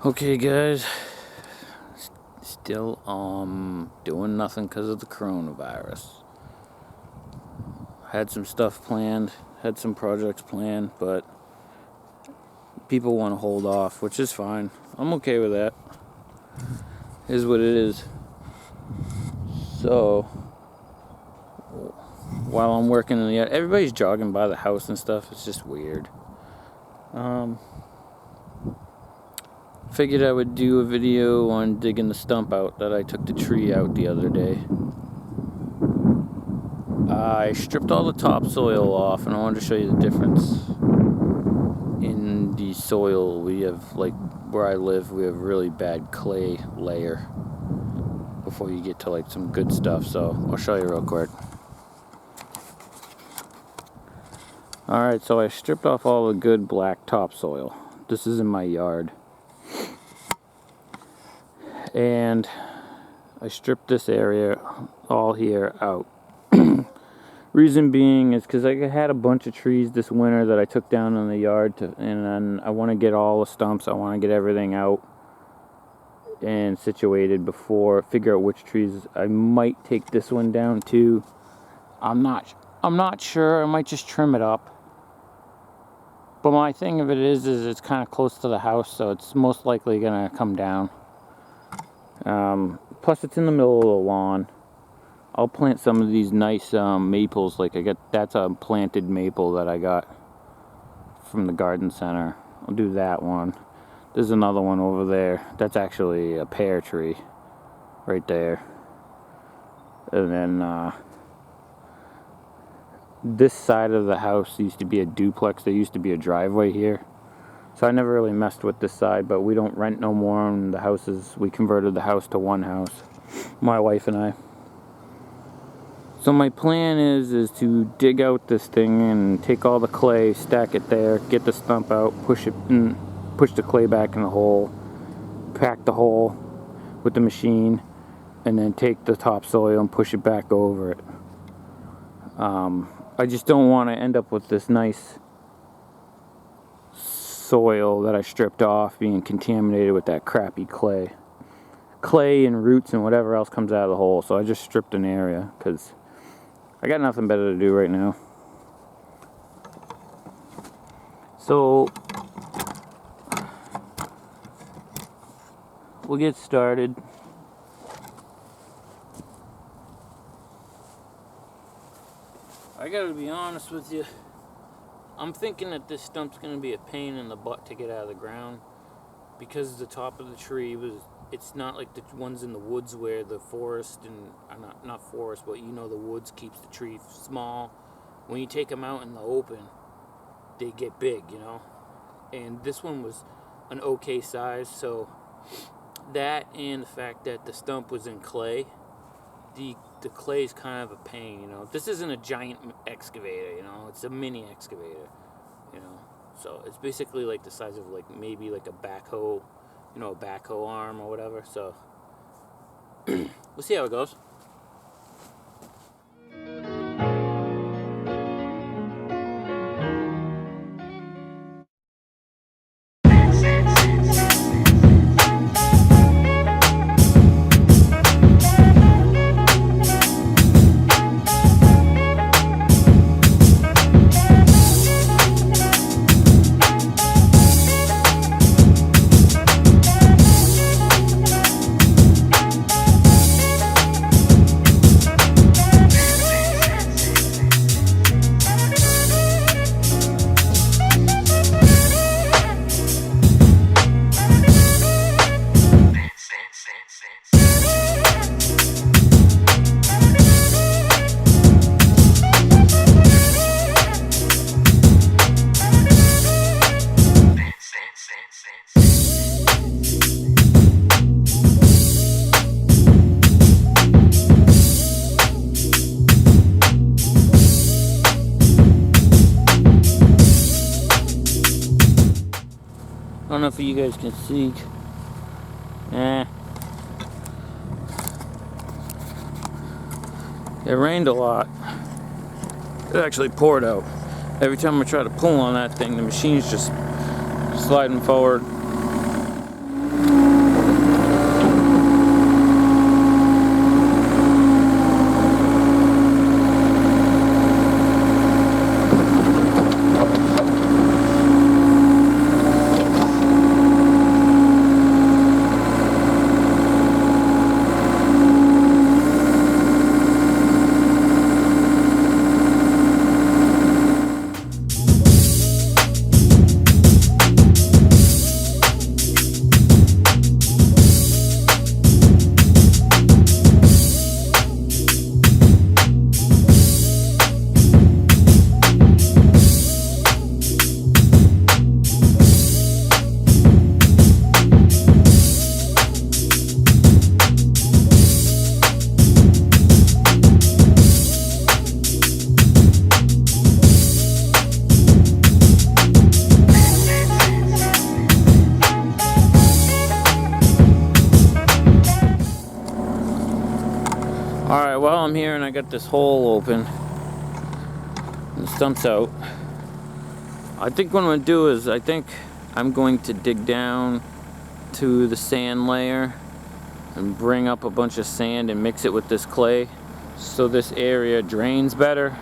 Okay guys, still doing nothing because of the coronavirus. Had some stuff planned, had some projects planned, but people want to hold off, which is fine. I'm okay with that. It is what it is. So while I'm working in the yard, everybody's jogging by the house and stuff. It's just weird. Figured I would do a video on digging the stump out that I took the tree out the other day. I stripped all the topsoil off, and I wanted to show you the difference in the soil. We have, like where I live, we have really bad clay layer before you get to like some good stuff, so I'll show you real quick. Alright, so I stripped off all the good black topsoil. This is in my yard. And I stripped this area all here out. Reason being is because I had a bunch of trees this winter that I took down in the yard, and then I want to get all the stumps. I want to get everything out and situated before figure out which trees. I might take this one down too. I'm not sure. I might just trim it up. But my thing of it is it's kind of close to the house, so it's most likely gonna come down. Plus it's in the middle of the lawn. I'll plant some of these nice maples. Like that's a planted maple that I got from the garden center. I'll do that one. There's another one over there. That's actually a pear tree right there. And then this side of the house used to be a duplex. There used to be a driveway here. So I never really messed with this side, but we don't rent no more on the houses. We converted the house to one house, my wife and I. So my plan is to dig out this thing and take all the clay, stack it there, get the stump out, push the clay back in the hole, pack the hole with the machine, and then take the topsoil and push it back over it. I just don't want to end up with this nice soil that I stripped off being contaminated with that crappy clay and roots and whatever else comes out of the hole. So I just stripped an area because I got nothing better to do right now. So we'll get started. I gotta be honest with you, I'm thinking that this stump's gonna be a pain in the butt to get out of the ground because the top of the tree it's not like the ones in the woods where the forest and not forest, but you know, the woods keeps the tree small. When you take them out in the open, they get big, you know. And this one was an okay size, so that and the fact that the stump was in clay, the clay is kind of a pain, you know. This isn't a giant excavator, you know. It's a mini excavator, you know. So it's basically like the size of like maybe like a backhoe, you know, a backhoe arm or whatever. So we'll see how it goes. I don't know if you guys can see. It rained a lot. It actually poured out. Every time I try to pull on that thing, the machine's just sliding forward. Alright, well, I'm here and I got this hole open. And the stump's out. I think what I'm going to do is, I think I'm going to dig down to the sand layer and bring up a bunch of sand and mix it with this clay so this area drains better,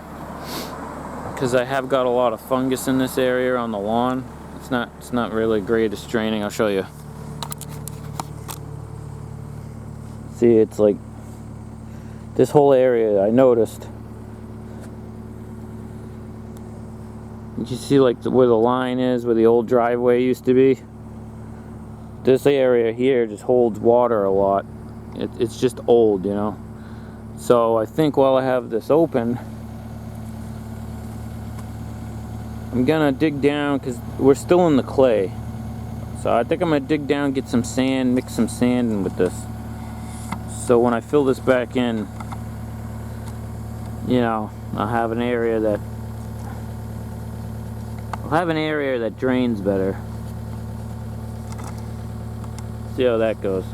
because I have got a lot of fungus in this area on the lawn. It's not really great at draining. I'll show you. See, it's like this whole area I noticed. You see like where the line is, where the old driveway used to be. This area here just holds water a lot. It's just old, you know. So I think while I have this open, I'm gonna dig down, because we're still in the clay. So I think I'm gonna dig down, get some sand, mix some sand in with this. So when I fill this back in, you know, I'll have an area that drains better. See how that goes.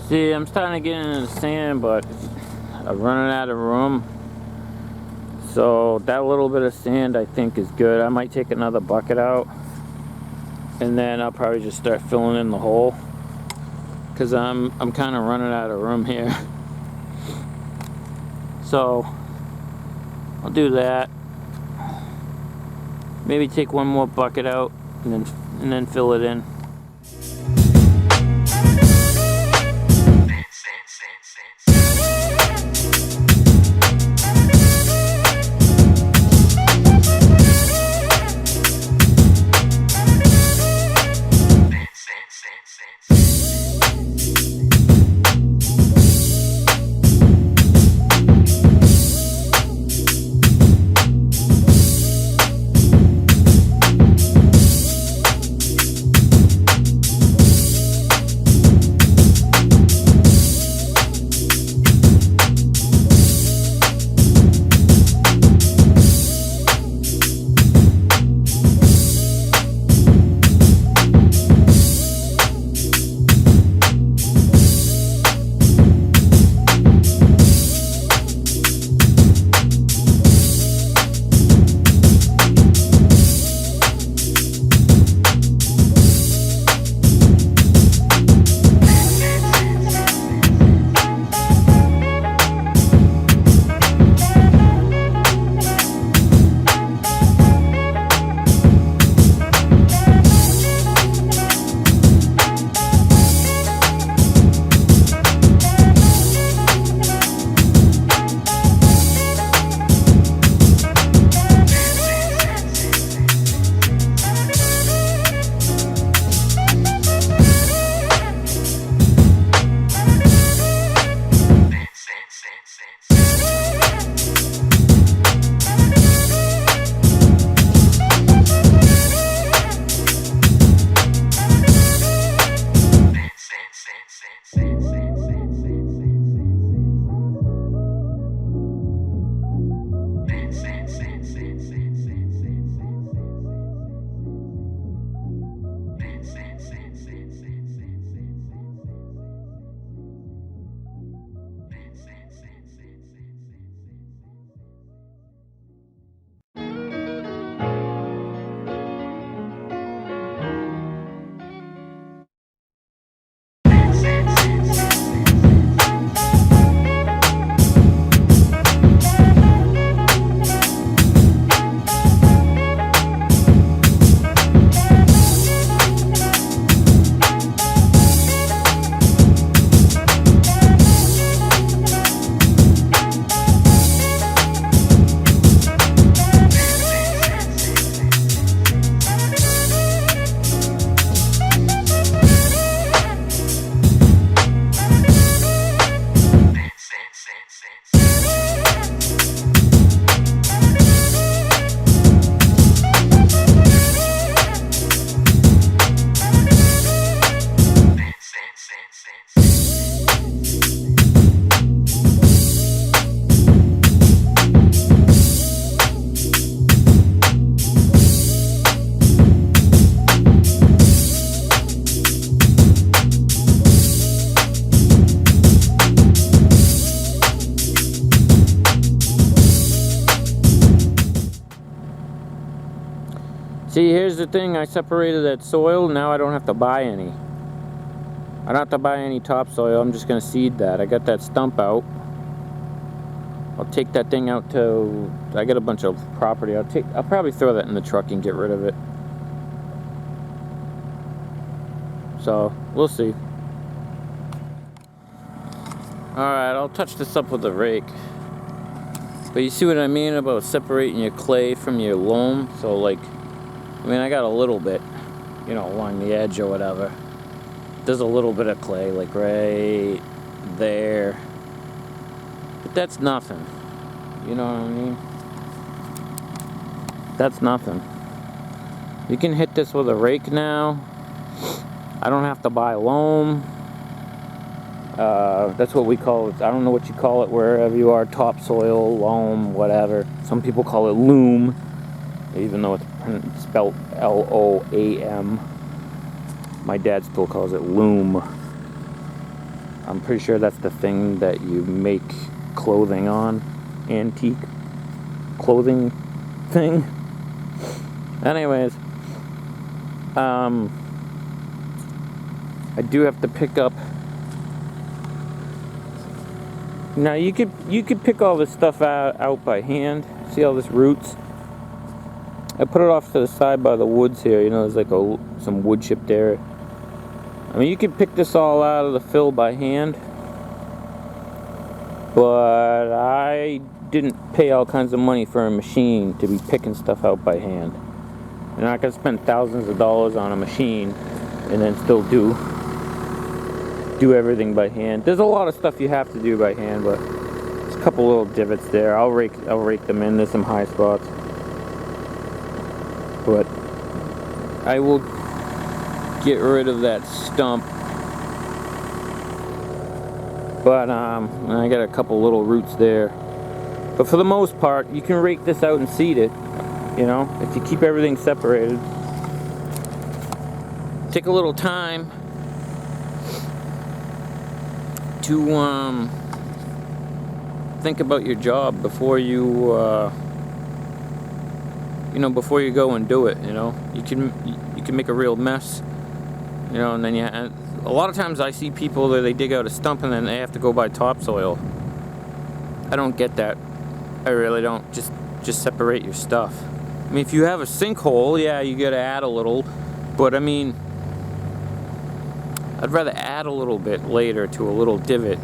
See, I'm starting to get into the sand, but I'm running out of room. So that little bit of sand I think is good. I might take another bucket out, and then I'll probably just start filling in the hole, because I'm kind of running out of room here. So I'll do that. Maybe take one more bucket out and then fill it in. See, here's the thing, I separated that soil, now I don't have to buy any. I don't have to buy any topsoil, I'm just gonna seed that. I got that stump out. I'll take that thing out to, I got a bunch of property, I'll probably throw that in the truck and get rid of it. So, we'll see. Alright, I'll touch this up with a rake. But you see what I mean about separating your clay from your loam? So like, I mean, I got a little bit, you know, along the edge or whatever. There's a little bit of clay, like right there. But that's nothing. You know what I mean? That's nothing. You can hit this with a rake now. I don't have to buy loam. That's what we call it. I don't know what you call it wherever you are. Topsoil, loam, whatever. Some people call it loom, even though it's spelled L-O-A-M. My dad still calls it loom. I'm pretty sure that's the thing that you make clothing on. Antique clothing thing. Anyways, I do have to pick up. Now you could pick all this stuff out by hand. See all this roots? I put it off to the side by the woods here. You know, there's like some wood chip there. I mean, you could pick this all out of the fill by hand, but I didn't pay all kinds of money for a machine to be picking stuff out by hand. You're not gonna spend thousands of dollars on a machine and then still do everything by hand. There's a lot of stuff you have to do by hand, but there's a couple little divots there. I'll rake them in. There's some high spots, but I will get rid of that stump. But I got a couple little roots there. But for the most part, you can rake this out and seed it. You know, if you keep everything separated. Take a little time to think about your job before you before you go and do it. You know, you can make a real mess. You know, and then and a lot of times I see people that they dig out a stump and then they have to go buy topsoil. I don't get that. I really don't. Just separate your stuff. I mean, if you have a sinkhole, yeah, you gotta add a little, but I mean, I'd rather add a little bit later to a little divot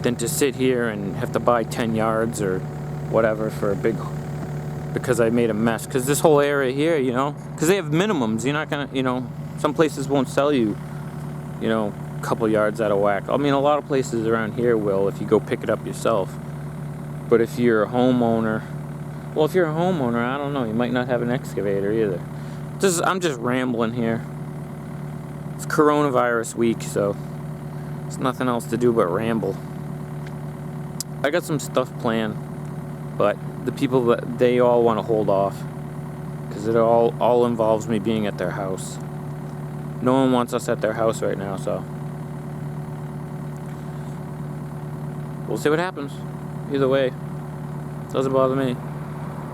than to sit here and have to buy 10 yards or whatever for a big, because I made a mess. Because this whole area here, you know, because they have minimums. You're not gonna, you know, some places won't sell you, you know, a couple yards out of whack. I mean, a lot of places around here will if you go pick it up yourself. But if you're a homeowner, well, if you're a homeowner, I don't know, you might not have an excavator either. I'm just rambling here. It's coronavirus week, so there's nothing else to do but ramble. I got some stuff planned, but the people that they all want to hold off because it all involves me being at their house. No one wants us at their house right now, so we'll see what happens. Either way, it doesn't bother me.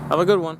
Have a good one.